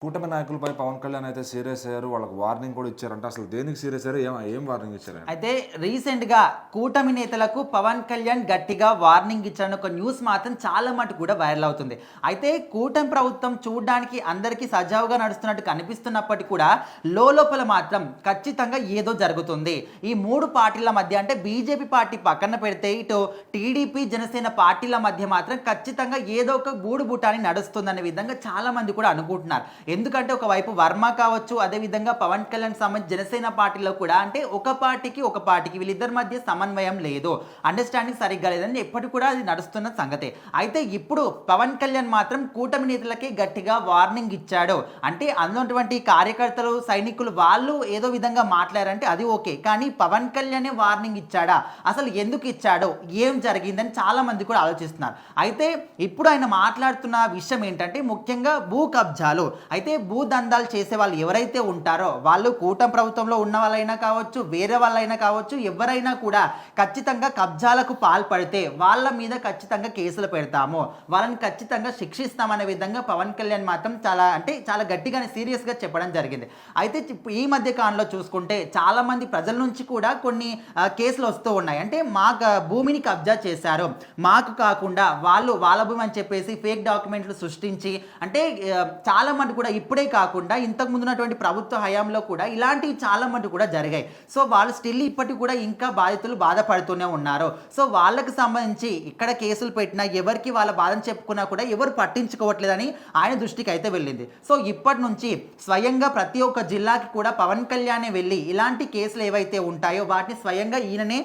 కూటమి నాయకులపై పవన్ కళ్యాణ్ అయితే సీరియస్ అయ్యారు. వాళ్ళకి వార్నింగ్ కూడా ఇచ్చారంట. అసలు దేనికి సీరియస్ అయ్యారు? ఏం వార్నింగ్ ఇచ్చారు? అయితే రీసెంట్‌గా కూటమి నేతలకు పవన్ కళ్యాణ్ గట్టిగా వార్నింగ్ ఇచ్చారని ఒక న్యూస్ మాత్రం చాలా మటుకు కూడా వైరల్ అవుతుంది. అయితే కూటమి ప్రభుత్వం చూడడానికి అందరికీ సజావుగా నడుస్తున్నట్టు కనిపిస్తున్నప్పటికీ కూడా లోపల మాత్రం ఖచ్చితంగా ఏదో జరుగుతుంది. ఈ 3 పార్టీల మధ్య అంటే బీజేపీ పార్టీ పక్కన పెడితే ఇటు టీడీపీ, జనసేన పార్టీల మధ్య మాత్రం ఖచ్చితంగా ఏదో ఒక గూడుబుటాని నడుస్తుందనే విధంగా చాలా మంది కూడా అనుకుంటున్నారు. ఎందుకంటే ఒకవైపు వర్మ కావచ్చు, అదేవిధంగా పవన్ కళ్యాణ్ సంబంధించి జనసేన పార్టీలో కూడా అంటే ఒక పార్టీకి వీళ్ళిద్దరి మధ్య సమన్వయం లేదు, అండర్స్టాండింగ్ సరిగ్గా లేదని ఎప్పటికి కూడా అది నడుస్తున్న సంగతే. అయితే ఇప్పుడు పవన్ కళ్యాణ్ మాత్రం కూటమి నేతలకి గట్టిగా వార్నింగ్ ఇచ్చాడు. అంటే అందులోటువంటి కార్యకర్తలు, సైనికులు వాళ్ళు ఏదో విధంగా మాట్లాడారంటే అది ఓకే, కానీ పవన్ కళ్యాణే వార్నింగ్ ఇచ్చాడా, అసలు ఎందుకు ఇచ్చాడో, ఏం జరిగిందని చాలా మంది కూడా ఆలోచిస్తున్నారు. అయితే ఇప్పుడు ఆయన మాట్లాడుతున్న విషయం ఏంటంటే ముఖ్యంగా భూ కబ్జాలు. అయితే భూదందాలు చేసే వాళ్ళు ఎవరైతే ఉంటారో వాళ్ళు కూటమి ప్రభుత్వంలో ఉన్న వాళ్ళైనా కావచ్చు, వేరే వాళ్ళైనా కావచ్చు, ఎవరైనా కూడా ఖచ్చితంగా కబ్జాలకు పాల్పడితే వాళ్ళ మీద ఖచ్చితంగా కేసులు పెడతాము, వాళ్ళని ఖచ్చితంగా శిక్షిస్తామనే విధంగా పవన్ కళ్యాణ్ మాత్రం చాలా గట్టిగానే సీరియస్గా చెప్పడం జరిగింది. అయితే ఈ మధ్య కాలంలో చూసుకుంటే చాలా మంది ప్రజల నుంచి కూడా కొన్ని కేసులు వస్తూ ఉన్నాయి. అంటే మా భూమిని కబ్జా చేశారు, మాకు కాకుండా వాళ్ళ భూమి అని చెప్పేసి ఫేక్ డాక్యుమెంట్లు సృష్టించి, అంటే చాలా మంది కూడా ఇప్పుడే కాకుండా ఇంతకు ముందు ఉన్నటువంటి ప్రభుత్వ హయాంలో కూడా ఇలాంటివి చాలా మంది కూడా జరిగాయి. సో వాళ్ళు స్టిల్ ఇప్పటికి కూడా ఇంకా బాధితులు బాధపడుతూనే ఉన్నారు. సో వాళ్ళకి సంబంధించి ఇక్కడ కేసులు పెట్టినా ఎవరికి వాళ్ళ బాధను చెప్పుకున్నా కూడా ఎవరు పట్టించుకోవట్లేదని ఆయన దృష్టికి అయితే వెళ్ళింది. సో ఇప్పటి నుంచి స్వయంగా ప్రతి ఒక్క జిల్లాకి కూడా పవన్ కళ్యాణే వెళ్ళి ఇలాంటి కేసులు ఏవైతే ఉంటాయో వాటిని స్వయంగా ఈయననే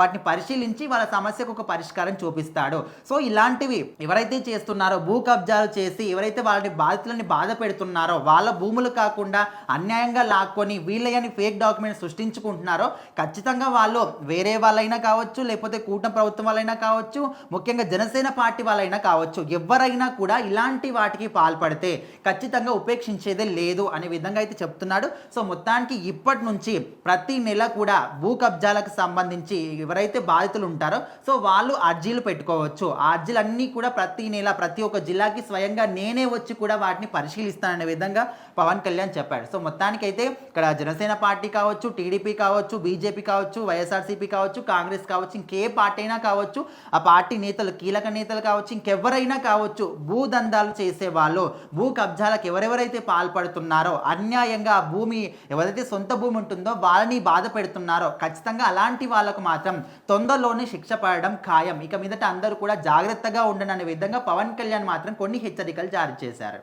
వాటిని పరిశీలించి వాళ్ళ సమస్యకు ఒక పరిష్కారం చూపిస్తాడు. సో ఇలాంటివి ఎవరైతే చేస్తున్నారో, భూ కబ్జాలు చేసి ఎవరైతే వాళ్ళని బాధితులని బాధ పెడుతున్నారో, వాళ్ళ భూములు కాకుండా అన్యాయంగా లాక్కొని వీళ్ళని ఫేక్ డాక్యుమెంట్స్ సృష్టించుకుంటున్నారో ఖచ్చితంగా వాళ్ళు వేరే వాళ్ళైనా కావచ్చు, లేకపోతే కూటమి ప్రభుత్వం వాళ్ళైనా కావచ్చు, ముఖ్యంగా జనసేన పార్టీ వాళ్ళైనా కావచ్చు, ఎవరైనా కూడా ఇలాంటి వాటికి పాల్పడితే ఖచ్చితంగా ఉపేక్షించేదే లేదు అనే విధంగా అయితే చెప్తున్నాడు. సో మొత్తానికి ఇప్పటి నుంచి ప్రతి నెల కూడా భూ కబ్జాలకు సంబంధించి ఎవరైతే బాధితులు ఉంటారో సో వాళ్ళు అర్జీలు పెట్టుకోవచ్చు. ఆ అర్జీలన్నీ కూడా ప్రతి నెల ప్రతి ఒక్క జిల్లాకి స్వయంగా నేనే వచ్చి కూడా వాటిని పరిశీలిస్తాననే విధంగా పవన్ కళ్యాణ్ చెప్పాడు. సో మొత్తానికి అయితే ఇక్కడ జనసేన పార్టీ కావచ్చు, టీడీపీ కావచ్చు, బీజేపీ కావచ్చు, వైఎస్ఆర్సీపీ కావచ్చు, కాంగ్రెస్ కావచ్చు, ఇంకే పార్టీ అయినా కావచ్చు, ఆ పార్టీ నేతలు, కీలక నేతలు కావచ్చు, ఇంకెవరైనా కావచ్చు, భూదందాలు చేసేవాళ్ళు, భూ కబ్జాలకు ఎవరెవరైతే పాల్పడుతున్నారో, అన్యాయంగా భూమి ఎవరైతే సొంత భూమి ఉంటుందో వాళ్ళని బాధ పెడుతున్నారో ఖచ్చితంగా అలాంటి వాళ్ళకు మాత్రం తొందరలోనే శిక్ష పడడం ఖాయం. ఇక మీదట అందరూ కూడా జాగ్రత్తగా ఉండండి అనే విధంగా పవన్ కళ్యాణ్ మాత్రం కొన్ని హెచ్చరికలు జారీ చేశారు.